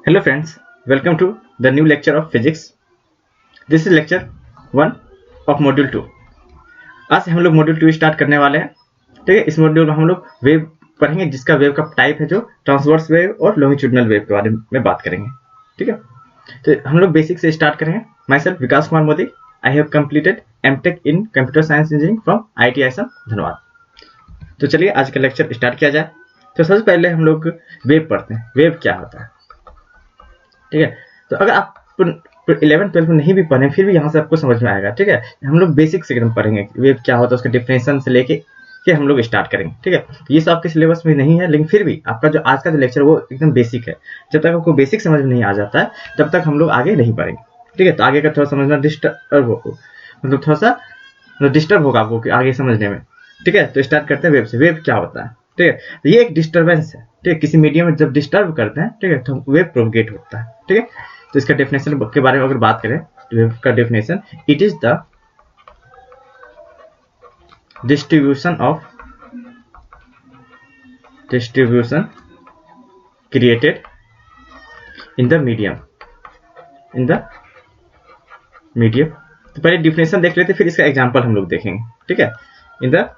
Hello friends, welcome to the new lecture of physics. This is lecture 1 of module 2. आज से हम लोग module 2 start करने वाले हैं. ठीक है, इस मॉड्यूल में हम लोग वेव पढ़ेंगे जिसका वेव का टाइप है जो ट्रांसवर्स वेव और लॉन्गिट्यूडिनल वेव के बारे में बात करेंगे. ठीक है, तो हम लोग बेसिक से स्टार्ट करेंगे. Myself Vikas Kumar Modi. I have completed MTech in computer science engineering from IIT Assam Dhanbad. तो चलिए आज का लेक्चर स्टार्ट किया जाए. तो सबसे पहले हम लोग वेव पढ़ते हैं. वेव क्या होता है? ठीक है, तो अगर आप 11th-12th में नहीं भी पढ़े फिर भी यहाँ से आपको समझ में आएगा. ठीक है, हम लोग बेसिक से एकदम पढ़ेंगे वेव क्या होता है, उसका डिफिनेशन से लेके के हम लोग स्टार्ट करेंगे. ठीक है, ये सब आपके सिलेबस में नहीं है, लेकिन फिर भी आपका जो आज का जो लेक्चर है वो एकदम बेसिक है. जब तक आपको बेसिक समझ में नहीं आ जाता है तब तक हम लोग आगे नहीं पढ़ेंगे. ठीक है, तो आगे का थोड़ा समझना डिस्टर्ब हो, मतलब थोड़ा सा डिस्टर्ब होगा आपको आगे समझने में. ठीक है, तो स्टार्ट करते हैं वेव से. वेव क्या होता है? ठीक है, तो ये एक डिस्टर्बेंस है. ठीक है, किसी मीडियम में जब डिस्टर्ब करते हैं, ठीक है, तो वेव प्रोपगेट होता है. ठीक है, तो इसका डेफिनेशन के बारे में अगर बात करें, वेव का definition, it is the distribution created in the medium. तो पहले डिफिनेशन देख लेते, फिर इसका एग्जांपल हम लोग देखेंगे. ठीक है, in the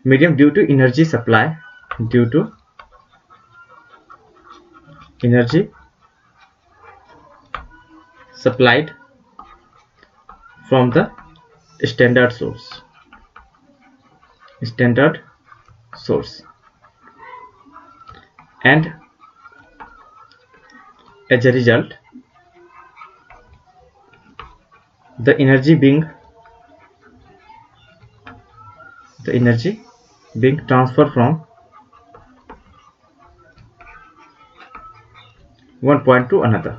medium due to energy supply, supplied from the standard source, and as a result the energy being transferred from one point to another.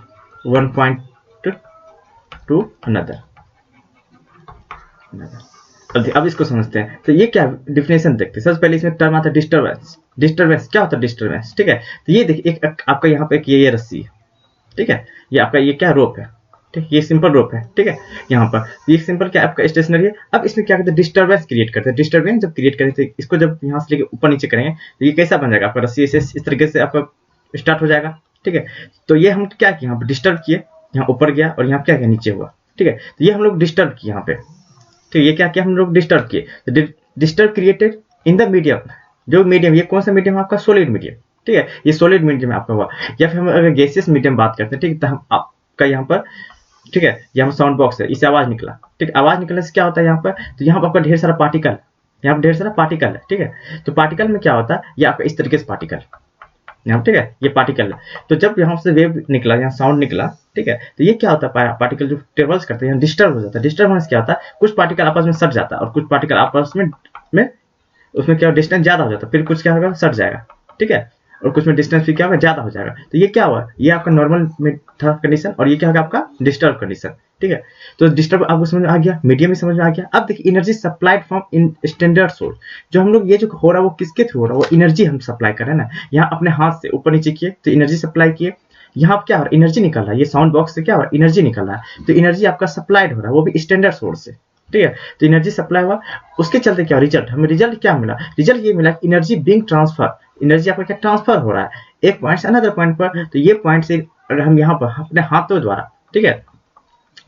अब इसको समझते हैं. तो ये क्या डिफिनेशन देखते हैं. सबसे पहले इसमें टर्म आता है डिस्टर्बेंस. क्या होता है डिस्टर्बेंस? ठीक है, तो ये देखिए एक आपका यहाँ पे एक ये रस्सी है. ठीक है, ये आपका ये क्या रोप है. ठीक, ये सिंपल रोप है. ठीक है, यहाँ पर ये सिंपल क्या आपका स्टेशनरी है. अब इसमें क्या करते हैं, डिस्टर्बेंस क्रिएट करते हैं. डिस्टर्बेंस जब क्रिएट करें तो इसको जब यहाँ से लेके ऊपर नीचे करेंगे तो ये कैसा बन जाएगा आपका रस्सी ऐसे इस तरीके से आपका स्टार्ट हो जाएगा. ठीक है, तो ये हम क्या किए, यहाँ पर डिस्टर्ब किए, यहाँ ऊपर गया और यहाँ क्या किया नीचे हुआ. ठीक है, तो ये हम लोग डिस्टर्ब किए यहाँ पे. ठीक है, ये क्या किया हम लोग डिस्टर्ब किए. तो disturb created in the medium. जो मीडियम, ये कौन सा मीडियम है आपका? Solid medium. ठीक है, ये सॉलिड मीडियम आपका हुआ. या फिर हम अगर गैसियस मीडियम बात करते हैं, ठीक है, तो हम आपका यहाँ पर, ठीक है, यहाँ साउंड बॉक्स है, इससे आवाज निकला. ठीक, आवाज निकलने से क्या होता है यहाँ पर, तो यहाँ पर आपका ढेर सारा पार्टिकल, यहाँ पर ढेर सारा पार्टिकल है. ठीक है, तो पार्टिकल में क्या होता है, ये आपका इस तरीके से पार्टिकल यहाँ. ठीक है, ये पार्टिकल है. तो जब यहाँ से वेव निकला, यहाँ साउंड निकला, ठीक है, तो ये क्या होता है, पार्टिकल जो ट्रेवल्स करते हैं डिस्टर्ब हो जाता है. डिस्टर्बेंस क्या होता है, कुछ पार्टिकल आपस में सट जाता है और कुछ पार्टिकल आपस में उसमें क्या डिस्टेंस ज्यादा हो जाता है, फिर कुछ क्या होगा, सट जाएगा. ठीक है, और कुछ में डिस्टेंस भी क्या होगा, ज्यादा हो जाएगा. तो ये क्या हुआ, ये आपका नॉर्मल में था कंडीशन और ये क्या होगा आपका डिस्टर्ब कंडीशन. ठीक है, तो डिस्टर्ब आपको समझ में आ गया, मीडियम में समझ में आ गया. अब देखिए energy supplied from in standard source. जो हम लोग ये जो हो रहा है वो किसके थ्रू हो रहा है, वो एनर्जी हम सप्लाई कर रहे हैं ना. यहाँ अपने हाथ से ऊपर नीचे किए तो एनर्जी सप्लाई किए. यहाँ क्या हो रहा है, एनर्जी निकल रहा है. ये साउंड बॉक्स से क्या हो रहा है, एनर्जी निकल रहा है. तो एनर्जी आपका सप्लाइड हो रहा है, वो भी स्टैंडर्ड सोर्स से. ठीक है, तो एनर्जी सप्लाई हुआ, उसके चलते क्या रिजल्ट, हमें रिजल्ट क्या मिला, रिजल्ट ये मिला एनर्जी बीइंग ट्रांसफर. एनर्जी आपका क्या ट्रांसफर हो रहा है एक पॉइंट से अनदर पॉइंट पर. तो ये पॉइंट से अगर हम यहाँ पर अपने हाथों द्वारा, ठीक है,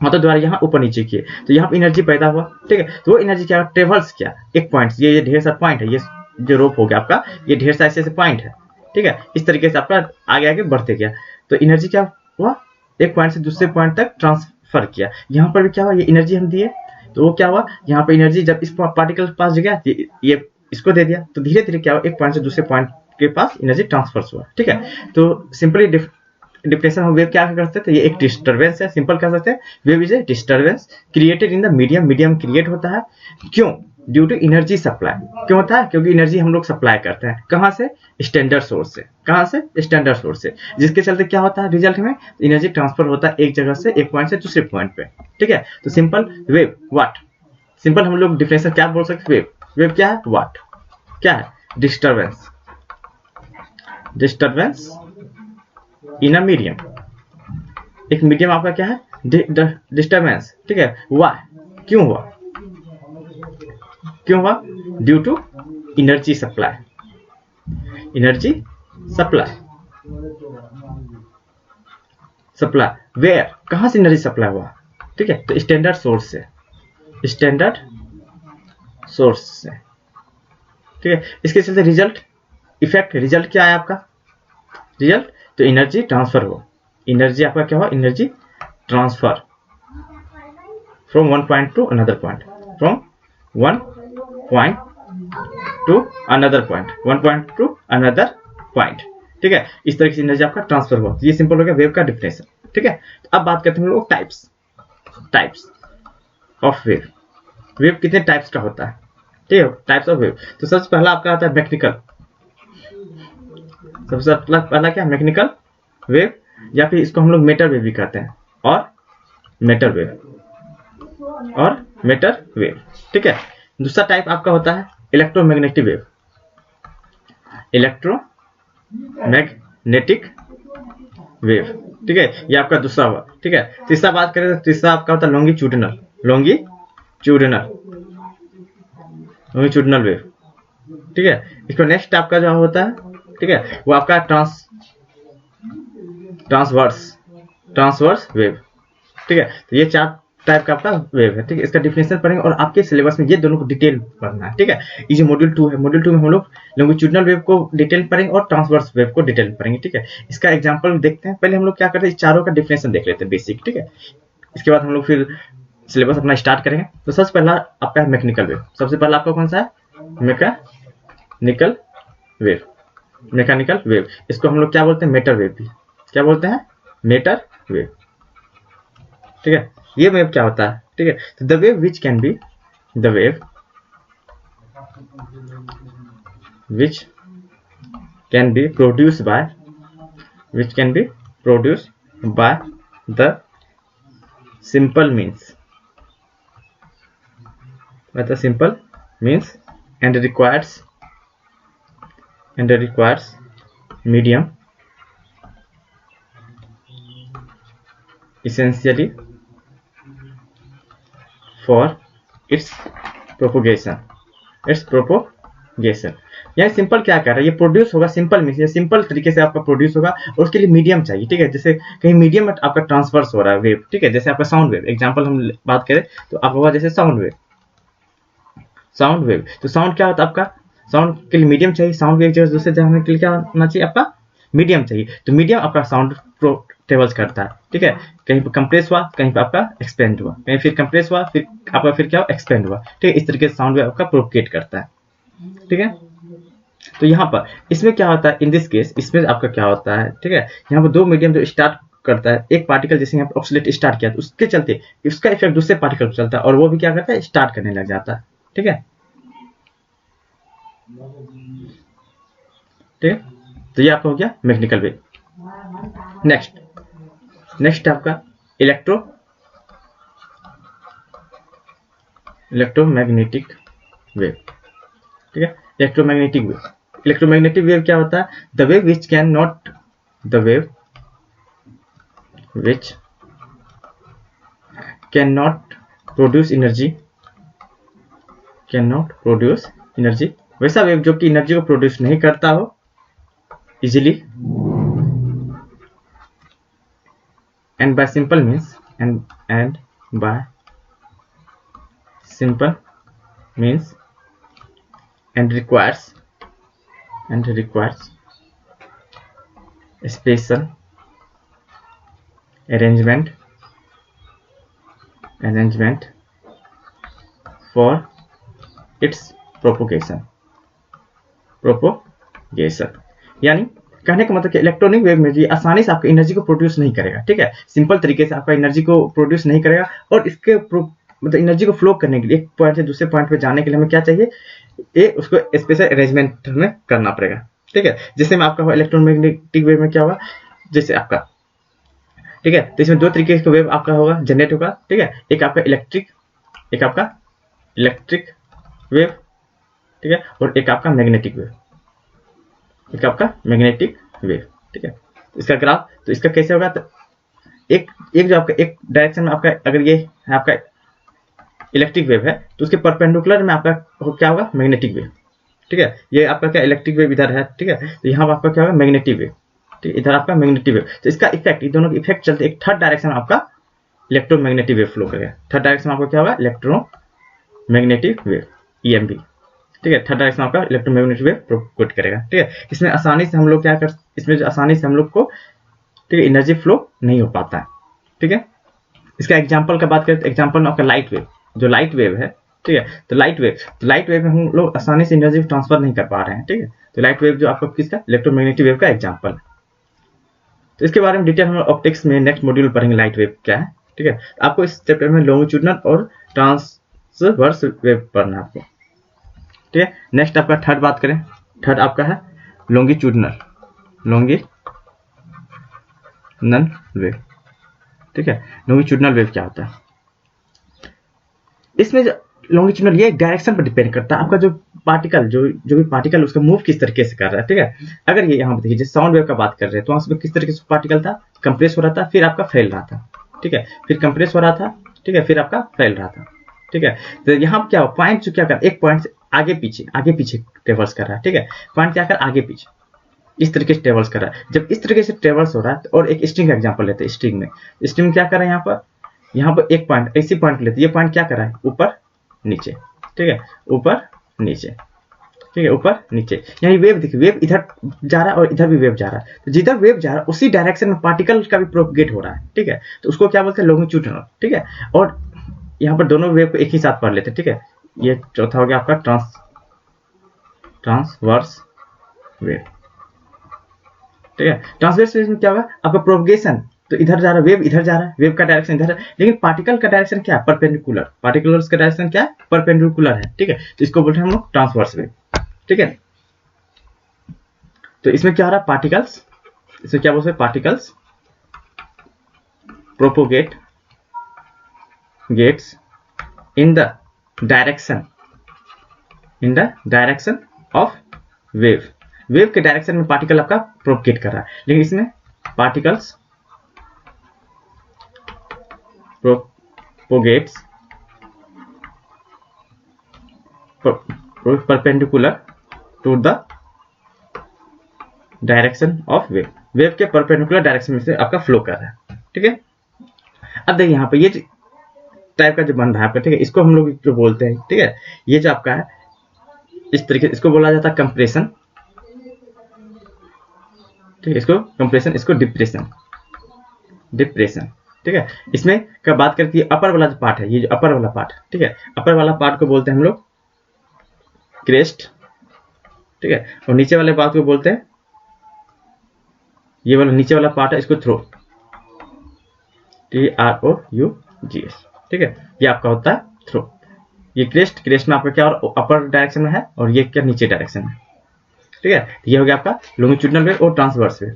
हाथों द्वारा यहाँ ऊपर नीचे किए तो यहाँ पर एनर्जी पैदा हुआ. ठीक है, तो वो एनर्जी क्या ट्रेवल्स किया एक पॉइंट. ये ढेर सारा पॉइंट है, ये जो रोप हो गया आपका, ये ढेर सारे ऐसे पॉइंट है. ठीक है, इस तरीके से आपका आगे आगे बढ़ते गया. तो एनर्जी क्या हुआ, एक पॉइंट से दूसरे पॉइंट तक ट्रांसफर किया. यहाँ पर भी क्या हुआ, ये एनर्जी हम दिए तो वो क्या हुआ, यहाँ पे एनर्जी जब इस पार्टिकल के पास गया ये इसको दे दिया, तो धीरे धीरे क्या हुआ, एक पॉइंट से दूसरे पॉइंट के पास एनर्जी ट्रांसफर हुआ. ठीक है, तो सिंपली डिफिनेशन हम वेव क्या कर सकते हैं, तो ये एक डिस्टर्बेंस है. सिंपल कह सकते हैं wave is a disturbance created in the medium. Medium create होता है क्यों, ड्यू टू एनर्जी सप्लाई. क्यों होता है, क्योंकि एनर्जी हम लोग सप्लाई करते हैं. कहाँ से, स्टैंडर्ड सोर्स से. कहाँ से, स्टैंडर्ड सोर्स से, जिसके चलते क्या होता है रिजल्ट में एनर्जी ट्रांसफर होता है एक जगह से, एक पॉइंट से दूसरे पॉइंट पे. ठीक है, तो सिंपल वेव व्हाट, सिंपल हम लोग डिफिनेशन क्या बोल सकते हैं, वेव क्या है, व्हाट क्या है, डिस्टर्बेंस इन अ मीडियम. एक मीडियम आपका क्या है, डिस्टर्बेंस. ठीक है, व्हाई, क्यों हुआ, due to energy supply. Supply, where, कहाँ से एनर्जी सप्लाई हुआ, ठीक है, तो स्टैंडर्ड सोर्स से, स्टैंडर्ड सोर्स से, ठीक है। इसके चलते रिजल्ट इफेक्ट, रिजल्ट क्या है आपका, रिजल्ट तो एनर्जी ट्रांसफर हो, एनर्जी आपका क्या हो, energy transfer from one point two another point, from one point two another point, one point two another point, ठीक है। इस तरीके से एनर्जी आपका ट्रांसफर हुआ। ये सिंपल हो गया वेव का डिफिनेशन, ठीक है। तो अब बात करते हैं हम लोग टाइप्स ऑफ वेव। वेव कितने टाइप्स का होता है, ठीक है, टाइप्स ऑफ वेव। तो सबसे पहला आपका आता है मैकेनिकल, सबसे पहला क्या, मैकेनिकल वेव, या फिर इसको हम लोग मेटर वेव भी कहते हैं, और मेटर वेव, ठीक है। दूसरा टाइप आपका होता है इलेक्ट्रोमैग्नेटिक वेव, इलेक्ट्रोमैग्नेटिक वेव, ठीक है, ये आपका दूसरा हुआ, ठीक है। तीसरा बात करें तो तीसरा आपका होता है लॉन्गिट्यूडिनल वेव, ठीक है। इसको नेक्स्ट आपका जो होता है, ठीक है, वो आपका ट्रांसवर्स वेव, ठीक है। तो ये चार टाइप का आपका वेव है, ठीक है। इसका डिफिनेशन पढ़ेंगे और आपके सिलेबस में ये दोनों को डिटेल पढ़ना है, ठीक है। ये जो मॉड्यूल 2 है, मॉड्यूल 2 में हम लोग लॉन्गिट्यूडिनल वेव को डिटेल पढ़ेंगे और ट्रांसवर्स वेव को डिटेल पढ़ेंगे, ठीक है। इसका एग्जांपल देखते हैं। पहले हम लोग क्या करते हैं, इस चारों का डिफिनेशन देख लेते हैं बेसिक, ठीक है। इसके बाद हम लोग फिर सिलेबस अपना स्टार्ट करेंगे। तो सबसे पहला आपका है मैकेनिकल वेव। सबसे पहला आपका कौन सा है, मैकेनिकल वेव। इसको हम लोग क्या बोलते हैं, मेटर वेव भी, क्या बोलते हैं, मेटर वेव, ठीक है। ये वेव क्या होता है, ठीक है। तो the wave which can be produced by the simple means and requires medium essentially for its propagation। यह सिंपल क्या कर रहा है, ये प्रोड्यूस होगा, सिंपल मीन्स ये सिंपल तरीके से आपका प्रोड्यूस होगा और उसके लिए मीडियम चाहिए, ठीक है। जैसे कहीं मीडियम में आपका ट्रांसफर्स हो रहा है वेव, ठीक है। जैसे आपका साउंड वेव, एग्जांपल हम बात करें तो आपका होगा जैसे साउंड वेव। तो साउंड क्या होता है आपका, साउंड के लिए मीडियम चाहिए, साउंड वेव जो दूसरे जाने के लिए क्या होना चाहिए, आपका मीडियम चाहिए। तो मीडियम आपका साउंड ट्रेवल्स करता है, ठीक है। कहीं पर कंप्रेस हुआ, कहीं पर आपका एक्सपेंड हुआ, कहीं फिर कंप्रेस हुआ, फिर आपका फिर क्या हुआ, एक्सपेंड हुआ, ठीक है। इस तरीके से साउंड वेव आपका प्रोपगेट करता है, ठीक है। तो यहाँ पर इसमें क्या होता है, इन दिस केस इसमें आपका क्या होता है, ठीक है। यहाँ पर दो मीडियम जो स्टार्ट करता है, एक पार्टिकल जैसे यहाँ पर ऑक्सीलेट स्टार्ट किया तो उसके चलते उसका इफेक्ट दूसरे पार्टिकल पर चलता है और वो भी क्या करता है, स्टार्ट करने लग जाता है, ठीक है। ठीक है, तो ये आपका हो गया मैकेनिकल वेव। नेक्स्ट आपका इलेक्ट्रोमैग्नेटिक वेव, ठीक है। इलेक्ट्रोमैग्नेटिक वेव क्या होता है, the wave which can not produce energy, वैसा वेव जो कि एनर्जी को प्रोड्यूस नहीं करता हो easily, and by simple means and requires special arrangement for its propagation। यानी कहने का मतलब कि इलेक्ट्रॉनिक वेव में भी आसानी से आपको एनर्जी को प्रोड्यूस नहीं करेगा, ठीक है। सिंपल तरीके से आपका एनर्जी को प्रोड्यूस नहीं करेगा और इसके मतलब एनर्जी को फ्लो करने के लिए एक पॉइंट से दूसरे पॉइंट पे जाने के लिए हमें क्या चाहिए, ये उसको स्पेशल अरेंजमेंट हमें करना पड़ेगा, ठीक है। जैसे में आपका इलेक्ट्रोमैग्नेटिक वेव में क्या होगा, जैसे आपका, ठीक है, तो इसमें दो तरीके का वेव आपका होगा, जनरेट होगा, ठीक है। एक आपका इलेक्ट्रिक वेव, ठीक है, और एक आपका मैग्नेटिक वेव, ठीक है। इसका ग्राफ, तो इसका कैसे होगा, तो एक जो आपका एक डायरेक्शन में आपका, अगर ये आपका इलेक्ट्रिक वेव है तो उसके परपेंडिकुलर में आपका क्या होगा, मैग्नेटिक वेव, ठीक है। ये आपका क्या इलेक्ट्रिक वेव इधर है, ठीक है, तो यहाँ पर आपका क्या होगा, मैग्नेटिक वेव, ठीक है, इधर आपका मैग्नेटिक वेव। तो इसका इफेक्ट, ये दोनों के इफेक्ट चलते एक थर्ड डायरेक्शन में आपका इलेक्ट्रोमैग्नेटिक वेव फ्लो करेगा। थर्ड डायरेक्शन में आपका क्या होगा, इलेक्ट्रोमैग्नेटिक वेव, ईएमवी। ठीक है, थर्ड डायरेक्शन आपका इलेक्ट्रोमैग्नेटिक वेव प्रोपोगेट करेगा। ठीक है, इसमें आसानी से हम लोग क्या कर, इसमें जो आसानी से हम लोग को, ठीक है, एनर्जी फ्लो नहीं हो पाता है। ठीक है, इसका एग्जांपल का बात करें तो एग्जांपल में आपका लाइट वेव, जो लाइट वेव है, ठीक है, तो लाइट वेव में हम लोग आसानी से एनर्जी ट्रांसफर नहीं कर पा रहे हैं। ठीक है, तो लाइट वेव जो आपका किसका, इलेक्ट्रोमैग्नेटिक वेव का एग्जांपल। तो इसके बारे में डिटेल हम ऑप्टिक्स में नेक्स्ट मॉड्यूल में पढ़ेंगे, लाइट वेव क्या है। ठीक है, आपको इस चैप्टर में लॉन्गिट्यूडनल और ट्रांसवर्स वेव पढ़ना है आपको। ठीक है, नेक्स्ट आपका थर्ड बात करें, थर्ड आपका है लॉन्गिट्यूडनल वेव। ठीक है, लॉन्गिट्यूडनल वेव क्या होता है, इसमें जो लॉन्गिट्यूडनल, ये डायरेक्शन पर डिपेंड करता है आपका जो पार्टिकल, जो भी पार्टिकल उसका मूव किस तरीके से कर रहा है। ठीक है, अगर ये यहाँ पे देखिए साउंड वेव का बात कर रहे हैं तो उसमें किस तरीके से पार्टिकल था, कंप्रेस हो रहा था, फिर आपका फैल रहा था। ठीक है, फिर कंप्रेस हो रहा था, ठीक है, फिर आपका फैल रहा था। ठीक है, तो यहाँ क्या पॉइंट जो क्या कर, एक पॉइंट से आगे पीछे ट्रेवल्स कर रहा है। ठीक है, पॉइंट क्या कर, आगे पीछे इस तरीके से ट्रेवल्स कर रहा है। जब इस तरीके से ट्रेवल्स हो रहा है, और एक स्ट्रिंग का एग्जांपल लेते हैं, स्ट्रिंग में क्या कर रहा है, यहाँ पर एक पॉइंट, ऐसी पॉइंट लेते हैं, ये पॉइंट क्या कर रहा है, ऊपर नीचे। ठीक है, ऊपर नीचे, ठीक है, ऊपर नीचे। यहाँ वेव देखिए, वेव इधर जा रहा है और इधर भी वेव जा रहा है, तो जिधर वेव जा रहा है उसी डायरेक्शन में पार्टिकल का भी प्रोपगेट हो रहा है। ठीक है, तो उसको क्या बोलते हैं, लॉन्गिट्यूडनल। ठीक है, और यहाँ पर दोनों वेव को एक ही साथ पढ़ लेते हैं। ठीक है, ये चौथा हो गया आपका ट्रांसवर्स वेव। ठीक है, ट्रांसवर्स वेव में क्या होगा, आपका प्रोपगेशन, तो इधर जा रहा है वेव, इधर जा रहा है, वेव का डायरेक्शन इधर है, लेकिन पार्टिकल का डायरेक्शन क्या है, परपेंडिकुलर। पार्टिकुलर्स का डायरेक्शन क्या है, परपेंडिकुलर है। ठीक है, तो इसको बोलते हैं हम लोग ट्रांसवर्स वेव। ठीक है, तो इसमें क्या हो रहा है, पार्टिकल्स, इसमें क्या बोलते हैं, particles propagate gets in the direction of wave के डायरेक्शन में पार्टिकल आपका प्रोपोगेट कर रहा है, लेकिन इसमें particles propagates perpendicular to the direction of wave के परपेंडिकुलर डायरेक्शन में से आपका फ्लो कर रहा है। ठीक है, अब देखिए यहाँ पे ये टाइप का जो बन रहा है आपका, ठीक है, इसको हम लोग जो बोलते हैं, ठीक है, ये जो आपका है इस तरीके, इसको बोला जाता है कंप्रेशन। ठीक है, इसको कंप्रेशन, इसको डिप्रेशन। ठीक है, इसमें क्या बात करती है, अपर वाला जो पार्ट है, ये जो अपर वाला पार्ट, ठीक है, अपर वाला पार्ट को बोलते हैं हम लोग क्रेस्ट। ठीक है, और नीचे वाले पार्ट को बोलते हैं, ये वाला नीचे वाला पार्ट है, इसको थ्रो, TROUGS। ठीक है, ये आपका होता है थ्रो। ये क्रेस्ट में आपका क्या और अपर डायरेक्शन में है, और ये क्या नीचे डायरेक्शन में। ठीक है, ये हो गया आपका लॉन्गिट्यूडनल वेव और ट्रांसवर्स वेव।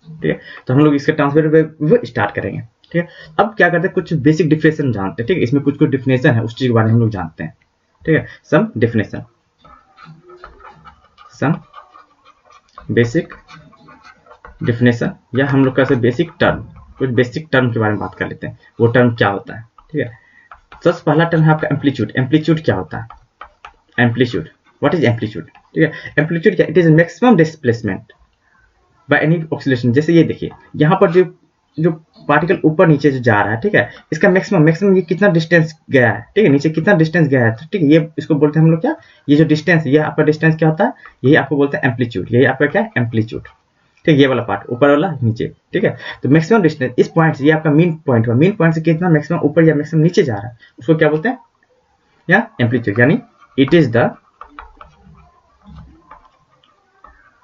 ठीक है, तो हम लोग इसका ट्रांसवर्स वेव स्टार्ट करेंगे। ठीक है, अब क्या करते हैं, कुछ बेसिक डिफिनेशन जानते हैं। ठीक है, इसमें कुछ डिफिनेशन है, उस चीज के बारे में हम लोग जानते हैं। ठीक है, सम बेसिक डिफिनेशन, या हम लोग कैसे बेसिक टर्म, कुछ बेसिक टर्म के बारे में बात कर लेते हैं, वो टर्म क्या होता है। ठीक है, सबसे पहला टर्म है आपका एम्पलीट्यूड। एम्पलीट्यूड क्या होता है, एम्पलीट्यूड, व्हाट इज एम्पलीट्यूड। ठीक है, एम्पलीट्यूड क्या, it is maximum displacement by any oscillation. जैसे ये देखिए, यहाँ पर जो पार्टिकल ऊपर नीचे जो जा रहा है, ठीक है, इसका मैक्सिमम ये कितना डिस्टेंस गया है, ठीक है, नीचे कितना डिस्टेंस गया है, ठीक है, ये इसको बोलते हैं हम लोग क्या, ये जो डिस्टेंस है, ये आपका डिस्टेंस क्या होता है, यही आपको बोलते हैं एम्पलीट्यूड। यही आपका क्या है, एम्पलीट्यूड। ठीक है, ये वाला पार्ट ऊपर वाला नीचे। ठीक है, तो मैक्सिमम डिस्टेंस इस पॉइंट से, ये आपका मीन पॉइंट हुआ, मीन पॉइंट से कितना मैक्सिमम ऊपर या मैक्सिमम नीचे जा रहा है, उसको क्या बोलते हैं, या एम्पलीट्यूड। यानी it is the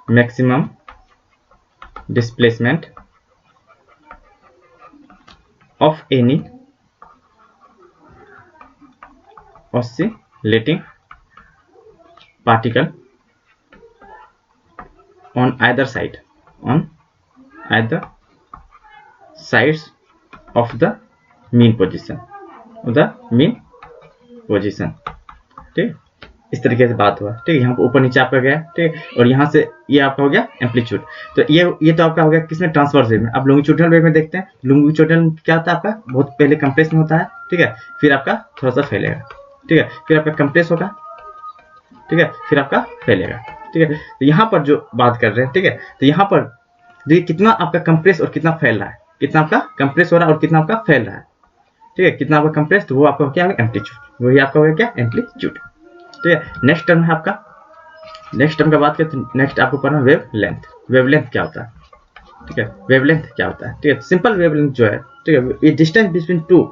maximum displacement of any oscillating particle on either sides of the mean position ठीक, इस तरीके से बात हुआ। ठीक है, यहाँ पर ऊपर नीचे आपका गया, ठीक है, और यहाँ से ये आपका हो गया एम्पलीट्यूड। तो ये तो आपका हो गया किसमें, ट्रांसवर्स वेव में। अब लॉन्गिट्यूडनल वेव में देखते हैं, लॉन्गिट्यूडनल क्या होता है आपका, बहुत पहले कंप्रेस में होता है, ठीक है, फिर आपका थोड़ा सा फैलेगा, ठीक है, फिर आपका कंप्रेस होगा, ठीक है, फिर आपका फैलेगा। ठीक है, तो यहाँ पर जो बात कर रहे हैं, ठीक है, तो यहाँ पर तो ये कितना आपका कंप्रेस और कितना फैल रहा है, कितना आपका कंप्रेस हो रहा है और कितना आपका फैल रहा है, ठीक है, कितना आपका कंप्रेस, तो वो आपका क्या है एम्पलीट्यूड, वही आपका हो गया क्या एम्पलीट्यूड, ठीक है। नेक्स्ट टर्म है आपका, नेक्स्ट टर्म का बात करें तो नेक्स्ट आपको पढ़ना वेव लेंथ, वेव लेंथ क्या होता है, ठीक है, वेव लेंथ क्या होता है, ठीक है। सिंपल वेव लेंथ जो है, ठीक है, ये डिस्टेंस बिटवीन टू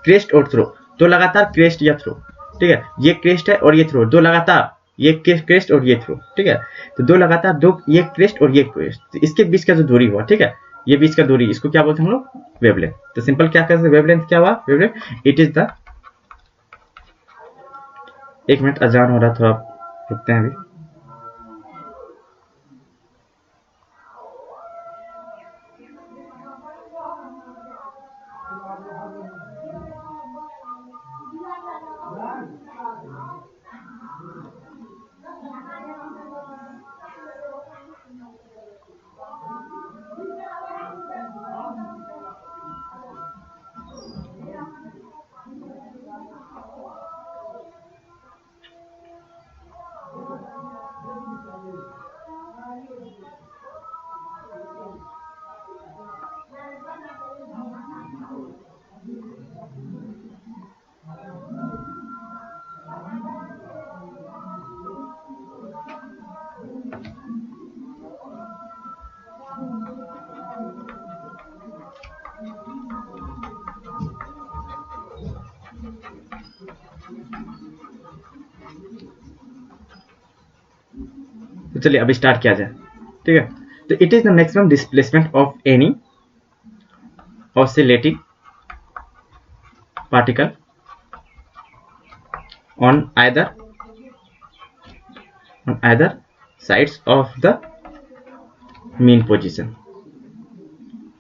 क्रेस्ट और थ्रो, दो लगातार क्रेस्ट या थ्रो, ठीक है, ये क्रेस्ट है और ये थ्रो, दो लगातार, ये क्रेस्ट और ये थ्रो, ठीक है, तो दो लगातार, दो ये क्रेस्ट और ये क्रेस्ट, तो इसके बीच का जो दूरी हुआ, ठीक है, ये बीच का दूरी, इसको क्या बोलते हैं हम लोग वेवलेंथ। तो सिंपल क्या कहते हैं वेवलेंथ क्या हुआ, वेवलेंथ इट इज द, एक मिनट अजान हो रहा, थोड़ा रुकते हैं अभी। तो चलिए अभी स्टार्ट किया जाए, ठीक है। तो it is the maximum displacement of any oscillating particle on either sides of the mean position।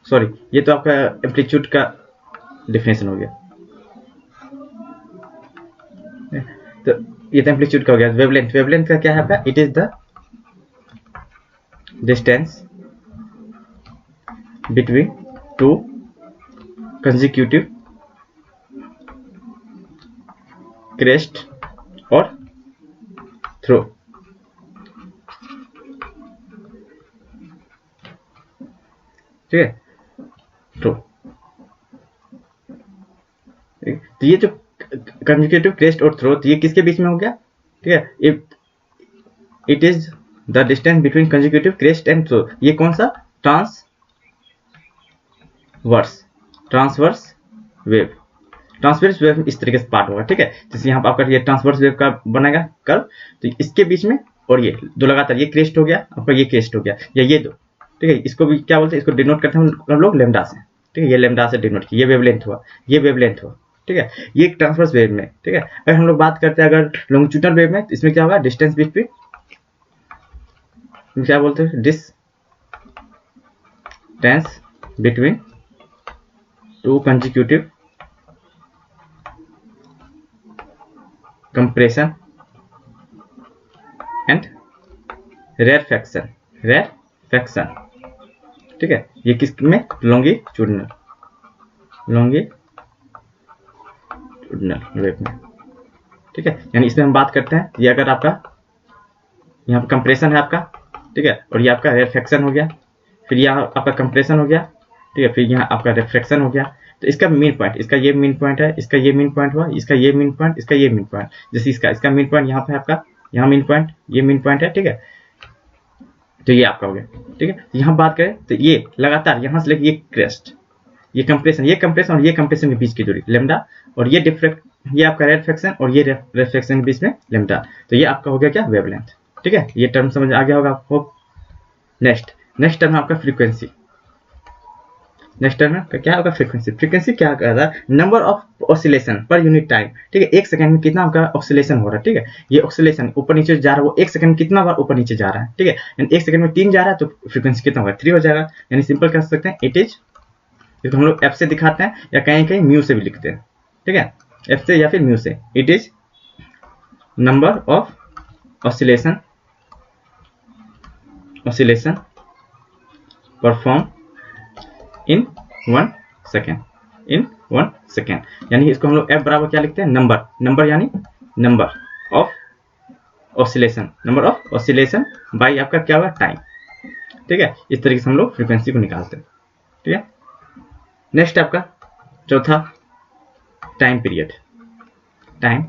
Sorry, ये तो आपका एम्पलीट्यूड का डिफिनेशन हो गया, तो ये तो एम्पलीट्यूड का हो गया। वेवलेंथ, वेवलेंथ का क्या है आपका, it is the distance between two consecutive crest और थ्रो, ठीक है, थ्रो। तो ये जो कंसेक्यूटिव क्रेस्ट और थ्रो, तो ये किसके बीच में हो गया, ठीक है, it is the distance between consecutive crest and trough. ये कौन सा, ट्रांसवर्स वेव, ट्रांसवर्स वेव इस तरीके से पार्ट होगा, ठीक है। जैसे यहाँ पर आपका ये ट्रांसवर्स वेव का बनेगा कर्व, तो इसके बीच में और ये दो लगातार, ये क्रेस्ट हो गया आपका, ये क्रेस्ट हो गया, या ये दो, ठीक है, इसको भी क्या बोलते हैं, इसको डिनोट करते हैं हम लोग लेमडा से, ठीक है, ये लेमडा से डिनोट किया, ये वेवलेंथ हुआ, ये वेवलेंथ हुआ, ठीक है, ये ट्रांसवर्स वेव में, ठीक है। अगर हम लोग बात करते हैं अगर लॉन्गिट्यूडनल वेव में, तो इसमें क्या होगा, डिस्टेंस बिटवीन, क्या बोलते हैं, distance between two consecutive compression and rarefaction, ठीक है, ये किस में, लॉन्गिट्यूडनल वेव में, ठीक है। यानी इसमें हम बात करते हैं, ये अगर आपका यहाँ पर कंप्रेशन है आपका, ठीक है, और ये आपका रेरफैक्शन हो गया, फिर यहाँ आपका कंप्रेशन हो गया, ठीक है, फिर यहाँ आपका रिफ्रैक्शन हो गया, तो इसका मीन पॉइंट, इसका ये मीन पॉइंट है, इसका ये मीन पॉइंट हुआ, इसका ये मीन पॉइंट, इसका ये मीन पॉइंट, जैसे इसका मीन पॉइंट यहाँ पे आपका, यहाँ मीन पॉइंट, ये मीन पॉइंट है, ठीक है, तो ये आपका हो गया, ठीक है। यहाँ बात करें तो ये लगातार यहाँ से लेके ये क्रेस्ट, ये कंप्रेशन और ये कंप्रेशन के बीच की दूरी लेमडा, और ये ये आपका रेरफैक्शन और ये रिफ्रैक्शन के बीच में लेमडा, तो ये आपका हो गया क्या, वेवलेंथ, ठीक है। ये टर्म समझ आ गया होगा आपको। नेक्स्ट टर्म है आपका फ्रीक्वेंसी। नेक्स्ट टर्म है क्या होगा, फ्रीक्वेंसी। फ्रीक्वेंसी क्या कहता है, number of oscillation per unit time, ठीक है, एक सेकंड में कितना आपका ऑसिलेशन हो रहा है, ठीक है, ये ऑसिलेशन ऊपर नीचे जा रहा है, वो एक सेकंड में कितना बार ऊपर नीचे जा रहा है, ठीक है, यानी एक सेकंड में 3 जा रहा है, तो फ्रीक्वेंसी कितना होगा, 3 हो जाएगा। यानी सिंपल कह सकते हैं इट इज, इसको हम लोग एफ से दिखाते हैं या कहीं म्यू से भी लिखते हैं, ठीक है, एफ से या फिर म्यू से। It is number of oscillation perform in 1 second, यानी इसको हम लोग एफ बराबर क्या लिखते हैं, नंबर यानी नंबर ऑफ ऑसिलेशन बाई आपका क्या हुआ, टाइम, ठीक है, इस तरीके से हम लोग फ्रीक्वेंसी को निकालते हैं। ठीक है, नेक्स्ट आपका चौथा टाइम पीरियड। टाइम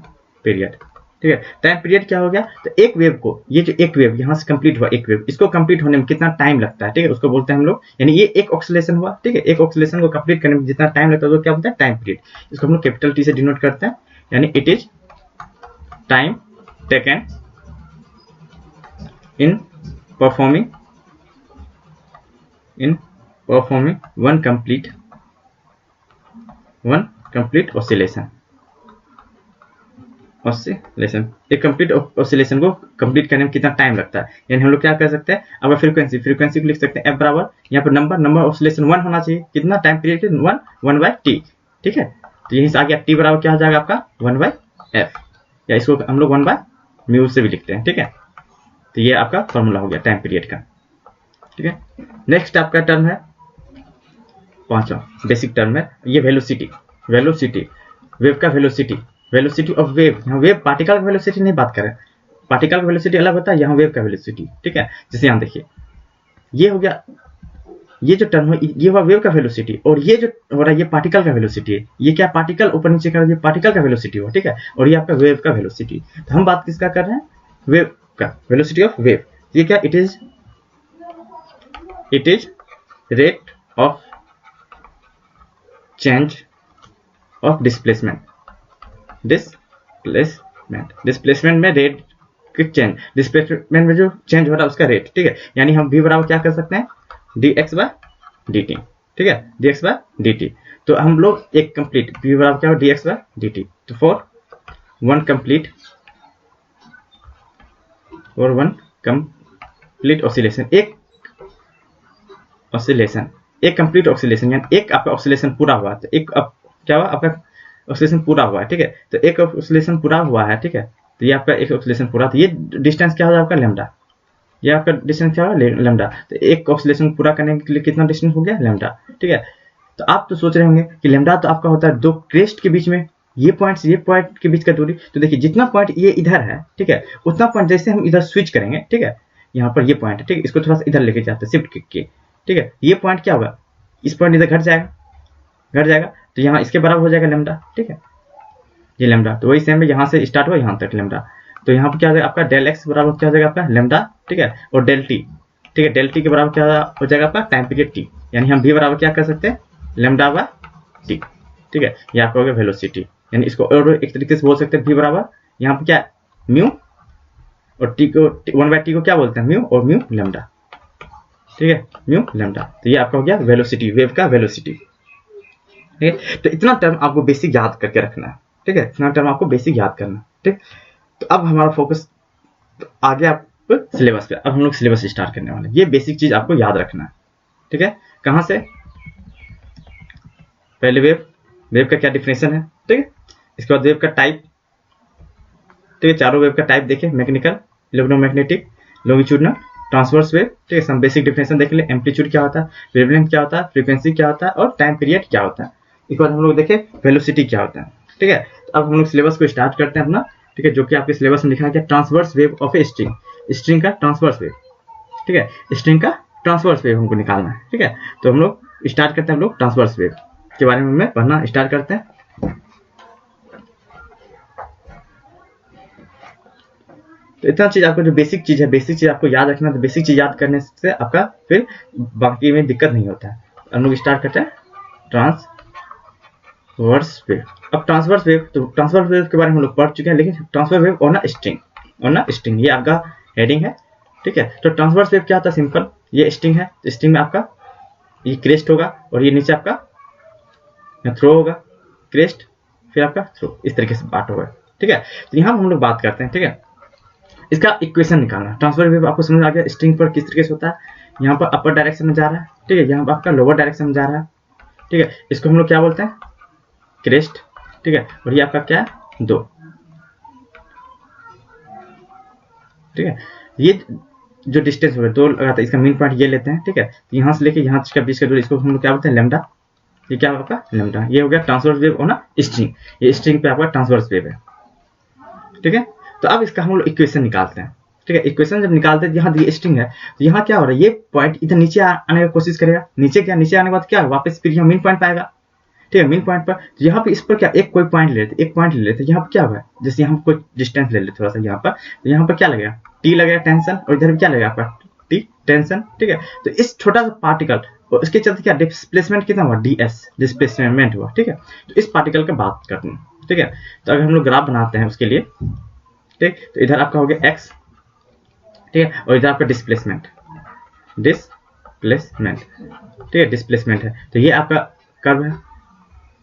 पीरियड, ठीक है, टाइम पीरियड क्या हो गया, तो एक वेव को, ये जो एक वेव यहाँ से कंप्लीट हुआ, एक वेव, इसको कंप्लीट होने में कितना टाइम लगता है, ठीक है, उसको बोलते हैं हम लोग, यानी ये एक ऑक्सीलेशन हुआ, ठीक है, एक ऑक्सीलेशन को कंप्लीट करने में जितना टाइम लगता है वो क्या बोलते हैं, टाइम पीरियड। इसको हम लोग कैपिटल टी से डिनोट करते हैं, यानी it is time taken in performing one complete oscillation. एक कंप्लीट ऑसिलेशन को कंप्लीट करने में कितना टाइम लगता है, यानी हम लोग क्या कर सकते हैं, अब फ्रीक्वेंसी को लिख सकते हैं एफ बराबर, यहाँ पर नंबर ऑसिलेशन 1 होना चाहिए, कितना टाइम पीरियड के 1 बाय टी। ठीक है, तो यहीं से आ गया टी बराबर क्या हो जाएगा आपका 1 बाय एफ, या इसको हम लोग 1 बाय म्यू से भी लिखते हैं। ठीक है, तो ये आपका फॉर्मूला हो गया टाइम पीरियड का। ठीक है, नेक्स्ट आपका टर्म है पांचवा बेसिक टर्म है, ये वेलोसिटी। वेव का वेलोसिटी ऑफ वेव। यहाँ वेव पार्टिकल का वेलोसिटी नहीं बात करें, पार्टिकल का वेलोसिटी अलग होता है, यहाँ वेव का वेलोसिटी। ठीक है, जैसे यहाँ देखिए ये हो गया, ये जो टर्म है ये हुआ वेव का वेलोसिटी, और ये जो हो रहा है ये पार्टिकल का वेलोसिटी है। ये क्या पार्टिकल ऊपर नीचे कर, ये पार्टिकल का वेलोसिटी हुआ। ठीक है, और ये आपका वेव का वेलोसिटी। तो हम बात किसका कर रहे हैं, वेव का वेलोसिटी ऑफ वेव। ये क्या, it is rate of change of displacement में रेट की चेंज, डिस्प्लेसमेंट में जो चेंज हो रहा है उसका रेट। ठीक है, यानी हम v बराबर क्या कर सकते हैं, dx बाय dt। ठीक है, dx बाय dt। तो हम लोग एक कंप्लीट v बराबर क्या हो, dx बाय dt। तो फॉर वन कंप्लीट ऑसिलेशन, एक कंप्लीट ऑसिलेशन, यानी एक आपका ऑसिलेशन पूरा हुआ, तो एक अब क्या हुआ, आपका ऑसिलेशन पूरा हुआ है। ठीक है, तो एक ऑसिलेशन पूरा हुआ है। ठीक है, तो ये आपका एक ऑसिलेशन पूरा, तो ये डिस्टेंस क्या होगा आपका लैम्डा, ये आपका डिस्टेंस क्या होगा लैम्डा। तो एक ऑसिलेशन पूरा करने के लिए कितना डिस्टेंस हो गया लैम्डा। ठीक है, तो आप तो सोच रहे होंगे कि लैम्डा तो आपका होता है दो क्रेस्ट के बीच में, ये पॉइंट के बीच का दूरी। तो देखिए जितना पॉइंट ये इधर है, ठीक है, उतना पॉइंट जैसे हम इधर स्विच करेंगे, ठीक है, यहाँ पर ये पॉइंट है, ठीक है, इसको थोड़ा सा इधर लेके जाते हैं शिफ्ट करके। ठीक है, ये पॉइंट क्या होगा, इस पॉइंट इधर घट जाएगा, तो यहाँ इसके बराबर हो जाएगा लैम्डा। ठीक है, ये लैम्डा, तो वही सेम है, यहाँ से स्टार्ट हुआ यहाँ तक लैम्डा। तो यहाँ पर क्या हो जाएगा आपका डेल एक्स बराबर क्या हो जाएगा आपका लैम्डा। ठीक है, और डेल टी। ठीक है, डेल टी के बराबर क्या हो जाएगा आपका टाइम पीरियड टी, यानी हम v बराबर क्या कर सकते हैं, लैम्डा बाय टी। ठीक है, ये आपका हो गया वेलोसिटी, यानी इसको और एक तरीके से बोल सकते हैं v बराबर यहाँ पर क्या म्यू, और टी को 1 बाय टी को क्या बोलते हैं म्यू, और म्यू लैम्डा। ठीक है, म्यू लैम्डा। तो ये आपका हो गया वेलोसिटी, वेव का वेलोसिटी। ठीक है, तो इतना टर्म आपको बेसिक याद करके रखना है। ठीक है, इतना टर्म आपको बेसिक याद करना। ठीक, तो अब हमारा फोकस आ गया आप सिलेबस पे। अब हम लोग सिलेबस स्टार्ट करने वाले हैं। ये बेसिक चीज आपको याद रखना है। ठीक है, कहां से, पहले वेव का क्या डिफिनेशन है। ठीक है, इसके बाद वेव का टाइप। ठीक है, चारों वेव का टाइप देखें, mechanical, electromagnetic, longitudinal, transverse wave. ठीक है, सब बेसिक डिफिनेशन देख ले, एम्पलीट्यूड क्या होता है, वेवलेंथ क्या होता है, फ्रीक्वेंसी क्या होता है, और टाइम पीरियड क्या होता है। इसके बाद हम लोग देखें वेलोसिटी क्या होता है। ठीक है, तो अब हम लोग सिलेबस को स्टार्ट करते हैं अपना। ठीक है, जो कि आपके सिलेबस में लिखा है transverse wave of a string का ट्रांसवर्स वेव। ठीक है, स्ट्रिंग का ट्रांसवर्स वेव हमको निकालना है। ठीक है, तो हम लोग स्टार्ट करते हैं, हम लोग ट्रांसवर्स वेव के बारे में पढ़ना स्टार्ट करते हैं। तो इतना चीज आपको जो बेसिक चीज है, बेसिक चीज आपको याद रखना। तो बेसिक चीज याद करने से आपका फिर बाकी में दिक्कत नहीं होता है। हम लोग स्टार्ट करते हैं ट्रांसवर्स वेव। अब ट्रांसवर्स वेव, तो ट्रांसवर्स वेव के बारे में हम लोग पढ़ चुके हैं, लेकिन transverse wave on a string, ये आपका हेडिंग है। ठीक है, तो ट्रांसवर्स वेव क्या होता है, सिंपल, ये स्ट्रिंग है, स्ट्रिंग में आपका ये क्रेस्ट होगा, और ये नीचे आपका थ्रो होगा, क्रेस्ट फिर आपका थ्रो, इस तरीके से बात होगा। ठीक है, तो यहाँ हम लोग बात करते हैं। ठीक है, इसका इक्वेशन निकालना। ट्रांसफर वेव आपको समझ आ गया, स्ट्रिंग पर किस तरीके से होता है, यहाँ पर अपर डायरेक्शन में जा रहा है। ठीक है, यहाँ पर आपका लोअर डायरेक्शन में जा रहा है। ठीक है, इसको हम लोग क्या बोलते हैं, क्रेस्ट। ठीक है, और ये आपका क्या है, दो। ठीक है, ये जो डिस्टेंस होगा दो लगाता है, इसका मेन पॉइंट ये लेते हैं। ठीक है, तो यहाँ से लेके यहाँ का बीच का दूरी, इसको हम लोग क्या बोलते हैं, लैम्डा। ये क्या होगा, लैम्डा। ये हो गया transverse wave on a string, ये स्ट्रिंग पे आपका ट्रांसवर्स वेव है। ठीक है, तो अब इसका हम लोग इक्वेशन निकालते हैं। ठीक है। इक्वेशन जब निकालते हैं, यहाँ ये स्ट्रिंग है, तो यहाँ क्या हो रहा है, ये पॉइंट इधर नीचे आने की कोशिश करेगा, नीचे आने के बाद क्या वापस फिर यहाँ मेन पॉइंट पाएगा, ठीक है। मेन पॉइंट पर तो यहाँ पे इस पर क्या एक कोई पॉइंट ले लेते, एक पॉइंट ले लेते, यहाँ पर क्या हुआ, जैसे यहाँ कोई डिस्टेंस ले लेते थोड़ा सा यहाँ पर, तो यहाँ पर क्या लगेगा, टी लगेगा टेंशन, और इधर क्या लगेगा आपका टी टेंशन, ठीक है। तो इस छोटा सा पार्टिकल और इसके चलते क्या डिस्प्लेसमेंट कितना हुआ, ds डिस्प्लेसमेंट हुआ, ठीक है। तो इस पार्टिकल का बात करते हैं, ठीक है। तो अगर हम लोग ग्राफ बनाते हैं उसके लिए, ठीक, तो इधर आपका हो गया x, ठीक है, और इधर आपका डिस्प्लेसमेंट, ठीक है, डिस्प्लेसमेंट है। तो ये आपका कर्व है,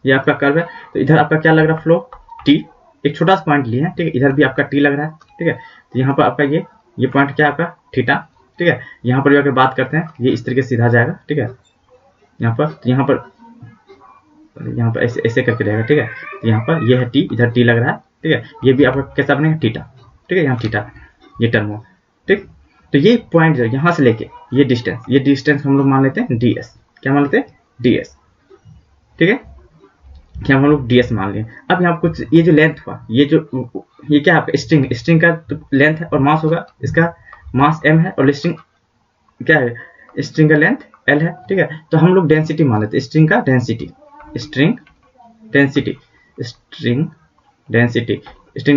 ये आपका कर्व है। तो इधर आपका क्या लग रहा है, फ्लो t, एक छोटा सा पॉइंट लिया है, ठीक है, इधर भी आपका t लग रहा है, ठीक है। तो यहाँ पर आपका ये पॉइंट क्या आपका थीटा, ठीक है। यहाँ पर भी अगर बात करते हैं, ये इस तरीके से सीधा जाएगा, ठीक है, यहाँ पर, तो यहाँ पर ऐसे करके रहेगा, ठीक है। तो यहाँ पर ये है t, इधर t लग रहा है, ठीक है। ये भी आपका कैसा बनेगा, थीटा, ठीक है, यहाँ थीटा ये टर्म हो, ठीक। तो ये पॉइंट जो यहाँ से लेके ये डिस्टेंस हम लोग मान लेते हैं ds, क्या मान लेते हैं ds, ठीक है, क्या हम लोग ds मान लिए। अब यहाँ कुछ ये जो लेंथ हुआ, ये क्या आपका स्ट्रिंग का तो लेंथ है, और मास होगा, इसका मास m है, और स्ट्रिंग क्या है, स्ट्रिंग का लेंथ l है, ठीक है। तो हम लोग डेंसिटी मान लेते हैं, स्ट्रिंग का डेंसिटी, स्ट्रिंग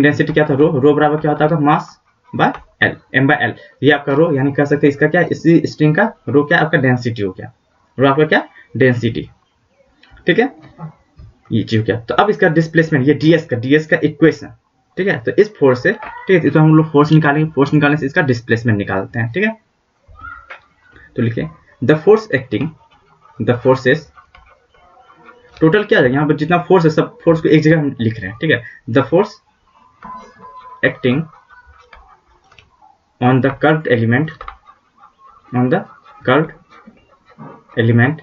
डेंसिटी क्या था, रो बराबर क्या होता है, mass by l, m by l। ये आपका रो, यानी कह सकते हैं इसका क्या, इसी स्ट्रिंग का रो क्या आपका डेंसिटी हो गया, रो आपका क्या डेंसिटी, ठीक है, ये चीज हो गया। तो अब इसका डिस्प्लेसमेंट, ये ds का इक्वेशन, ठीक है। तो इस फोर्स से, ठीक है, तो हम लोग फोर्स निकालने से इसका डिस्प्लेसमेंट निकालते हैं, ठीक है। तो लिखें द फोर्सेस टोटल क्या है, यहाँ पर जितना फोर्स है सब फोर्स को एक जगह हम लिख रहे हैं, ठीक है। The force acting on the curved element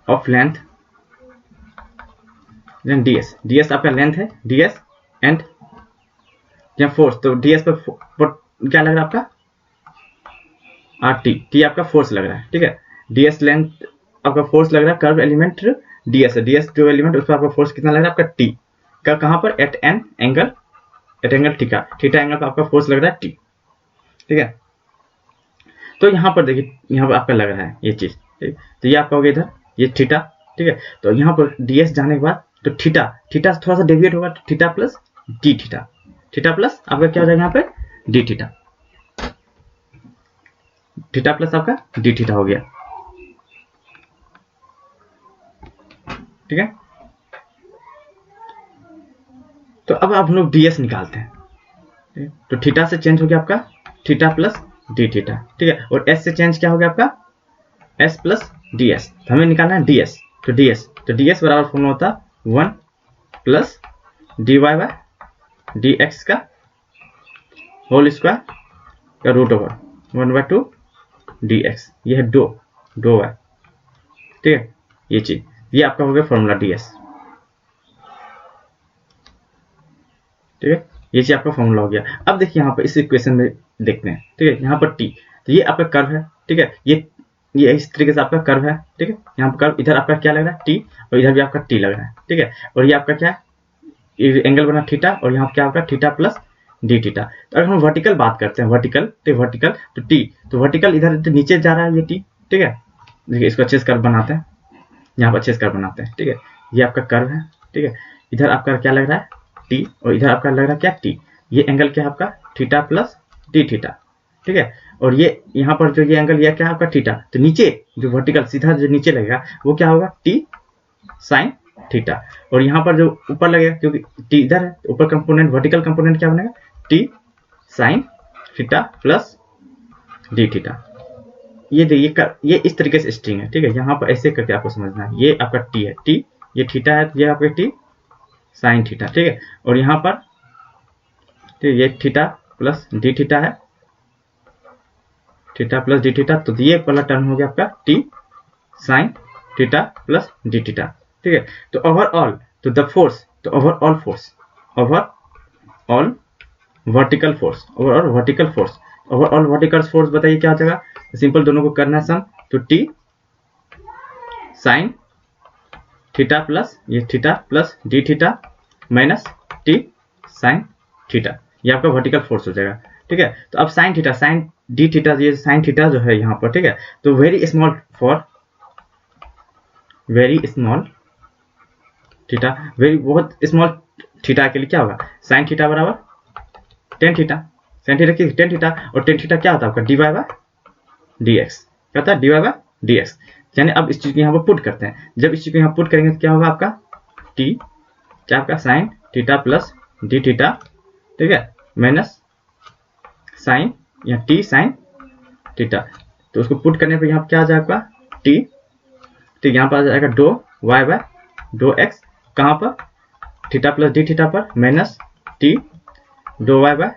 of length ds आपका लेंथ है, ds एंड यहाँ फोर्स, तो ds पर क्या लग रहा है आपका t आपका फोर्स लग रहा है, ठीक है। ds लेंथ आपका फोर्स लग रहा है, कर्व एलिमेंट ds है, ds जो एलिमेंट उस पर आपका फोर्स कितना लग रहा है आपका t का, कहाँ पर एट एंगल थीटा एंगल पर आपका फोर्स लग रहा है t, ठीक है। तो यहाँ पर देखिए, यहाँ पर आपका लग रहा है ये चीज, ठीक। तो ये आपका हो गया इधर ये थीटा, ठीक है। तो यहाँ पर ds जाने के बाद तो थीटा थोड़ा सा डेविएट होगा, theta plus D theta plus आपका क्या हो जाएगा यहाँ पे डी थीटा प्लस आपका डी थीटा हो गया, ठीक है। तो अब हम लोग ds निकालते हैं, तो थीटा से चेंज हो गया आपका थीटा प्लस डी थीटा, ठीक है। और s से चेंज क्या हो गया आपका s प्लस ds, तो हमें निकालना है ds, तो ds बराबर फॉर्मूला होता 1 प्लस dy बाय dx का होल स्क्वायर का रूट ओवर 1/2 dx, ये है डो है, ठीक है। ये चीज, ये आपका हो गया फॉर्मूला ds, ठीक है, ये चीज आपका फॉर्मूला हो गया। अब देखिए यहाँ पर इस इक्वेशन में देखते हैं, ठीक है। यहाँ पर t, तो ये आपका कर्व है, ठीक है, ये इस तरीके से आपका कर्व है, ठीक है। यहाँ पर कर्व, इधर आपका क्या लग रहा है t, और इधर भी आपका t लग रहा है, ठीक है। और ये आपका क्या है, एंगल बना थीटा, और यहाँ क्या आपका थीटा प्लस डी थीटा। तो अगर हम वर्टिकल बात करते हैं, वर्टिकल तो t, तो वर्टिकल इधर नीचे जा रहा है ये t, ठीक है। देखिए इसको अच्छे से कर्व बनाते हैं, यहाँ पर अच्छे से कर्व बनाते हैं, ठीक है। ये आपका कर्व है, ठीक है। इधर आपका क्या लग रहा है t, और इधर आपका लग रहा है क्या t, ये एंगल क्या है आपका थीटा प्लस डी थीटा, ठीक है। और ये यहाँ पर जो ये एंगल, ये क्या है आपका थीटा, तो नीचे जो वर्टिकल सीधा जो नीचे लगेगा वो क्या होगा t साइन थीटा, और यहाँ पर जो ऊपर लगेगा, क्योंकि t इधर है, ऊपर कंपोनेंट वर्टिकल कंपोनेंट क्या बनेगा t sine theta plus D theta. ये देखिए ये इस तरीके से स्ट्रिंग है, ठीक है। यहाँ पर ऐसे करके आपको समझना है, ये आपका t है, t ये थीटा है, ये आपका t साइन थीटा, ठीक है। और यहाँ पर ठीक है, ये थीटा प्लस डी थीटा है, थीटा प्लस डी थीटा, तो ये वाला टर्म हो गया आपका t sine theta plus D theta, ठीक है। तो ओवरऑल, तो द फोर्स, तो ओवरऑल वर्टिकल फोर्स बताइए क्या हो जाएगा, सिंपल दोनों को करना है सम, तो t साइन थीटा प्लस ये theta plus D theta minus t sine theta, ये आपका वर्टिकल फोर्स हो जाएगा। ठीक है। तो अब sine theta, sine D theta, ये साइन थीटा जो है यहाँ पर, ठीक है, तो very small for very small theta, very बहुत स्मॉल थीटा के लिए क्या होगा, साइन थीटा बराबर टेन थीटा, साइन थीटा की टेन थीटा, और टेन थीटा क्या होता है आपका D Y by D X, क्या होता है D Y by D X. यानी अब इस चीज को यहाँ पर पुट करते हैं, जब इस चीज को यहाँ पुट करेंगे तो क्या होगा आपका टी, क्या आपका sine theta plus D theta, ठीक है, माइनस साइन या टी साइन थीटा, तो उसको पुट करने पे यहाँ पर क्या आ जाएगा टी, ठीक, यहाँ पर आ जाएगा डो वाई बाय डो एक्स, कहाँ पर थीटा प्लस डी थीटा पर, माइनस टी डो वाई बाय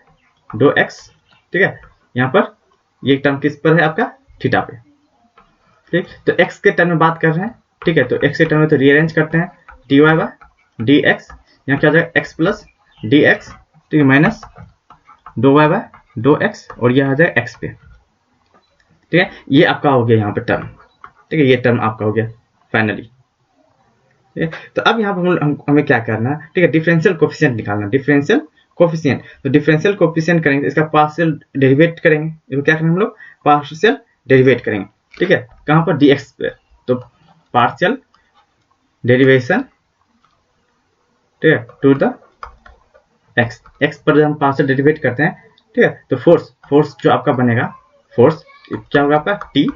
डो एक्स, ठीक है। यहाँ पर ये टर्म किस पर है आपका थीटा पे, ठीक, तो x के टर्म में बात कर रहे हैं, ठीक है, तो x के टर्म में तो रीअरेंज करते हैं, D Y by D X, यहाँ क्या हो जाएगा x प्लस डी एक्स, ठीक है, माइनस डो वाई बाय डो एक्स, और यह आ जाएगा x पे, ठीक है, ये आपका हो गया यहाँ पे टर्म, ठीक है, ये टर्म आपका हो गया फाइनली, ठीक है। तो अब यहाँ पर हमें क्या करना है, ठीक है, डिफरेंशियल कोफिशिएंट निकालना, डिफरेंशियल कोफिशिएंट, तो डिफरेंशियल कोफिशिएंट करेंगे, इसका पार्शियल डेरिवेट करेंगे, इसको क्या करेंगे हम लोग पार्शियल डेरिवेट करेंगे, ठीक है, कहां पर dx पे, तो पार्शियल डेरिवेशन, ठीक है, टू द x पर जब हम पार्शियल डेरिवेट करते हैं, ठीक है, तो फोर्स जो आपका बनेगा, फोर्स क्या होगा आपका t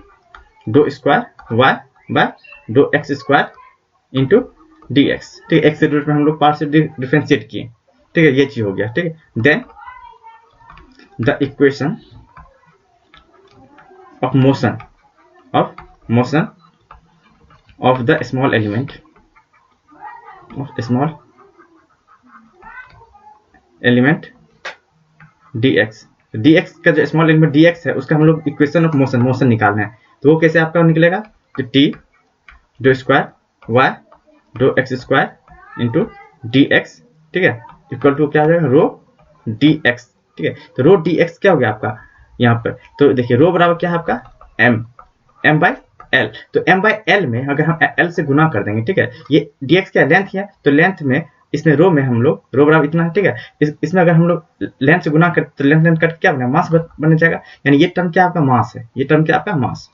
डो स्क्वायर y बाय डो एक्स स्क्वायर इंटू dx, ठीक है, x के रूट में हम लोग पार्शियल डिफरेंशिएट किए, ठीक है, ये चीज हो गया, ठीक है। Then the equation of motion of the small element dx का जो स्मॉल एलिमेंट dx है उसका हम लोग इक्वेशन ऑफ मोशन निकालना है, तो वो कैसे आपका निकलेगा, तो t डो स्क्वायर y डो एक्स स्क्वायर इंटू dx, ठीक है, इक्वल टू क्या आ जाएगा रो dx, ठीक है, तो रो dx क्या हो गया आपका यहाँ पर, तो देखिए रो बराबर क्या है आपका m बाई एल, तो m बाई एल में अगर हम l से गुना कर देंगे, ठीक है, ये dx क्या लेंथ है, तो लेंथ में इसमें रो में हम लोग रो बराबर इतना है, ठीक है, इसमें अगर हम लोग लेंथ से गुना कर तो लेंथ कट क्या बना मास बन जाएगा, यानी ये टर्म क्या आपका मास है, ये टर्म क्या आपका मास,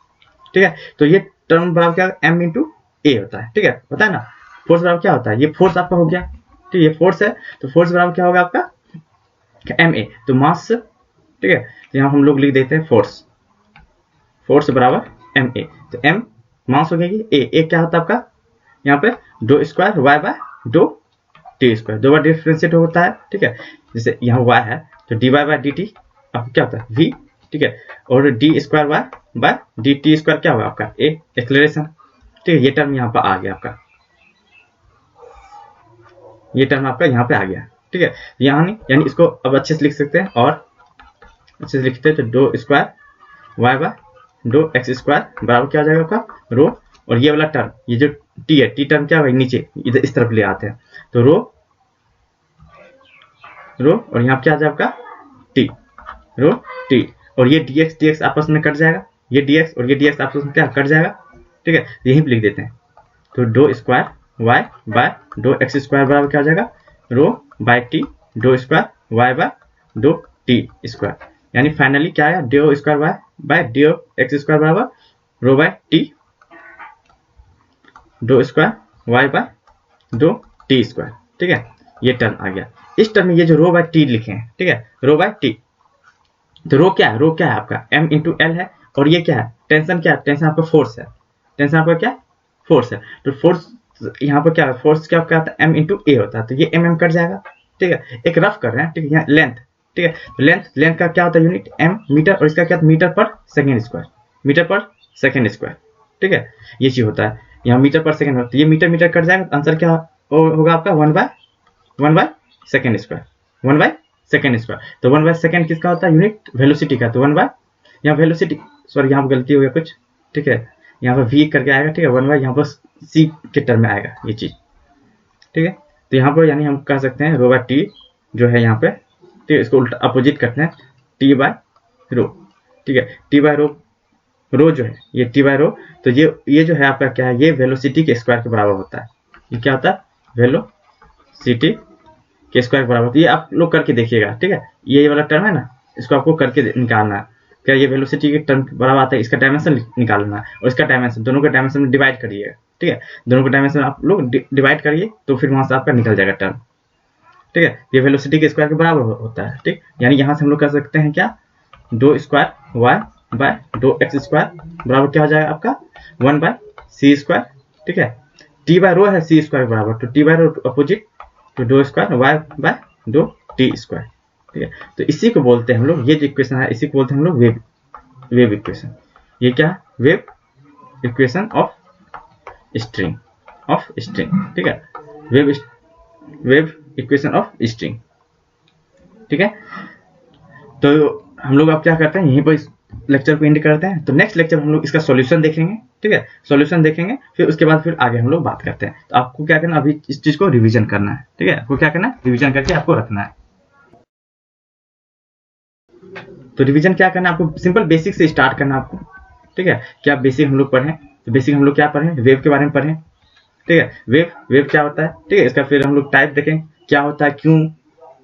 ठीक है, तो ये टर्म बराबर क्या m इंटू ए होता है, ठीक है, पता है ना, फोर्स बराबर क्या होता है, ये फोर्स आपका हो गया, ठीक है, ये फोर्स है, तो फोर्स बराबर क्या होगा आपका ma, तो मास, ठीक है, तो यहाँ हम लोग लिख देते हैं फोर्स बराबर ma, तो m मास हो गया, a क्या होता है आपका यहाँ पे डो स्क्वायर y बाय डो टी स्क्वायर, दो बार डिफरेंशिएट होता है, ठीक है, जैसे यहाँ y है तो dy बाय dt आपका क्या होता है v, ठीक है, और D square y by D T square क्या होगा आपका a एक्सेलरेशन, ठीक है, ये टर्म यहाँ पर आ गया आपका, ये टर्म आपका यहाँ पे आ गया, ठीक है, यहाँ नहीं, यानी इसको अब अच्छे से लिख सकते हैं, और अच्छे से लिखते हैं तो डो स्क्वायर y बाय डो एक्स स्क्वायर बराबर क्या हो जाएगा आपका रो, और ये वाला टर्म, ये जो टी है, टी टर्म क्या होगा नीचे इधर इस तरफ ले आते हैं, तो रो और यहाँ क्या आ जाएगा आपका रो टी, और ये dx आपस में कट जाएगा, ये dx और ये dx आपस में क्या कट जाएगा, ठीक है, यहीं पे लिख देते हैं, तो डो स्क्वायर y बाय डो एक्स स्क्वायर बराबर क्या हो जाएगा रो बाय टी डो स्क्वायर y बाय डो टी स्क्वायर, यानी फाइनली क्या आया डो स्क्वायर y बाय डो एक्स स्क्वायर बराबर रो बाय टी डो स्क्वायर y बाय डो टी स्क्वायर, ठीक है, ये टर्म आ गया। इस टर्म में ये जो रो बाय टी लिखे हैं, ठीक है, रो बाय टी, तो रो क्या है आपका m इंटू एल है, और ये क्या है टेंशन, क्या है टेंशन आपका फोर्स है, टेंशन आपका क्या फोर्स है, तो फोर्स यहाँ पर क्या है फोर्स क्या होता है m इंटू ए होता है, तो ये mm कट जाएगा, ठीक है, एक रफ कर रहे हैं, ठीक है, यहाँ लेंथ, ठीक है, तो लेंथ का क्या होता है यूनिट m मीटर, और इसका क्या मीटर पर सेकेंड स्क्वायर, ठीक है, ये चीज होता है, यहाँ मीटर पर सेकेंड होता है, ये मीटर कट जाएगा, तो आंसर क्या होगा आपका 1 बाय सेकेंड स्क्वायर, तो 1 बाय सेकेंड किसका होता है यूनिट वेलोसिटी का, तो 1 बाय यहाँ वेलोसिटी, सॉरी यहाँ पर गलती हो गया कुछ, ठीक है, यहाँ पर v करके आएगा, ठीक है, 1 बाय यहाँ पर c के टर्म में आएगा ये चीज, ठीक है, तो यहाँ पर यानी हम कह सकते हैं रो बाय टी जो है यहाँ पे, ठीक है, इसको उल्टा अपोजिट करते हैं टी बाय रो, ठीक है, टी बाय रो जो है ये टी बाय रो, तो ये जो है आपका क्या है ये वेलोसिटी के स्क्वायर के बराबर होता है, ये क्या होता है वेलोसिटी के स्क्वायर के बराबर, ये आप लोग करके देखिएगा, ठीक है, ये वाला टर्म है ना इसको आपको करके निकालना है। क्या ये वेलोसिटी के टर्म बराबर आता है, इसका डायमेंशन निकालना है और इसका डायमेंशन, दोनों के डायमेंशन में डिवाइड करिएगा। ठीक है, दोनों के डायमेंशन आप लोग डिवाइड करिए तो फिर वहां से आपका निकल जाएगा टर्म। ठीक है, ये वेलोसिटी के स्क्वायर के बराबर होता है। ठीक, यानी यहाँ से हम लोग कर सकते हैं क्या, दो स्क्वायर वाई बाय दो एक्स स्क्वायर बराबर क्या हो जाएगा आपका 1 बाय सी स्क्वायर। ठीक है, टी बाय रो है सी स्क्वायर बराबर, तो टी बाय रो अपोजिट, तो दो स्क्वायर वाई बाय दो टी स्क्वायर। ठीक है, तो इसी को बोलते हैं हम लोग, ये जो इक्वेशन है इसी को बोलते हैं हम लोग वेव इक्वेशन। ये क्या, वेव इक्वेशन ऑफ स्ट्रिंग, ठीक है, वेव इक्वेशन ऑफ स्ट्रिंग। ठीक है, तो हम लोग अब क्या करते हैं, यहीं पर इस लेक्चर को एंड करते हैं। तो नेक्स्ट लेक्चर हम लोग इसका सॉल्यूशन देखेंगे। ठीक है, सॉल्यूशन देखेंगे, फिर उसके बाद फिर आगे हम लोग बात करते हैं। तो आपको क्या करना, अभी इस चीज को रिवीजन करना है। ठीक है, आपको क्या करना है, रिवीजन करके आपको रखना है। तो रिवीजन क्या करना है, आपको सिंपल बेसिक से स्टार्ट करना है आपको। ठीक है, क्या बेसिक हम लोग पढ़ें, तो बेसिक हम लोग क्या पढ़ें, वेव के बारे में पढ़ें। ठीक है, वेव क्या होता है। ठीक है, इसका फिर हम लोग टाइप देखें क्या होता है, क्यों,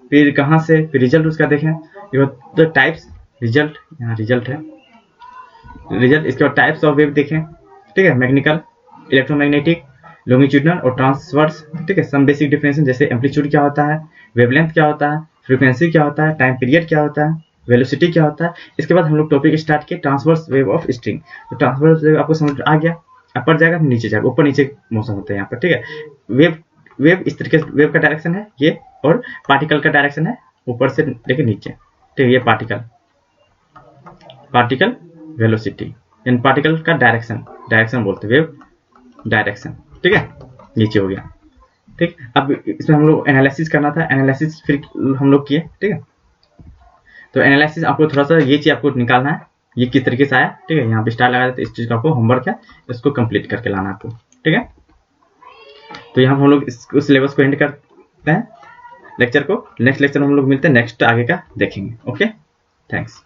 फिर कहाँ से, फिर रिजल्ट उसका देखें। तो टाइप्स, रिजल्ट, यहाँ रिजल्ट है, रिजल्ट, इसके बाद टाइप्स ऑफ वेव देखें। ठीक है, मैग्नेटिकल, इलेक्ट्रोमैग्नेटिक, लॉन्गिट्यूडिनल और ट्रांसवर्स। ठीक है, सम बेसिक डिफरेंसेस जैसे एम्पलीट्यूड क्या होता है, वेवलेंथ क्या होता है, फ्रीक्वेंसी क्या होता है, टाइम पीरियड क्या होता है, वेलोसिटी क्या होता है। इसके बाद हम लोग टॉपिक स्टार्ट किए ट्रांसवर्स वेव ऑफ स्ट्रिंग। तो ट्रांसवर्स वेव आपको समझ आ गया, ऊपर जाएगा नीचे जाएगा, ऊपर नीचे मोशन होता है यहाँ पर। ठीक है, वेव इस तरीके से वेव का डायरेक्शन है ये, और पार्टिकल का डायरेक्शन है ऊपर से लेके नीचे। ठीक है, ये पार्टिकल वेलोसिटी, यानी पार्टिकल का डायरेक्शन बोलते हैं वेव डायरेक्शन। ठीक है, नीचे हो गया। ठीक, अब इसमें हम लोग एनालिसिस करना था, एनालिसिस फिर हम लोग किए। ठीक है, तो एनालिसिस आपको थोड़ा सा ये चीज आपको निकालना है, ये किस तरीके से आया। ठीक है, यहाँ पे स्टार लगा देते, इस चीज का आपको होमवर्क है, इसको कंप्लीट करके लाना आपको। ठीक है, तो यहाँ हम लोग इस सिलेबस को एंड करते हैं लेक्चर को। नेक्स्ट लेक्चर में हम लोग मिलते हैं, नेक्स्ट आगे का देखेंगे। Okay, thanks.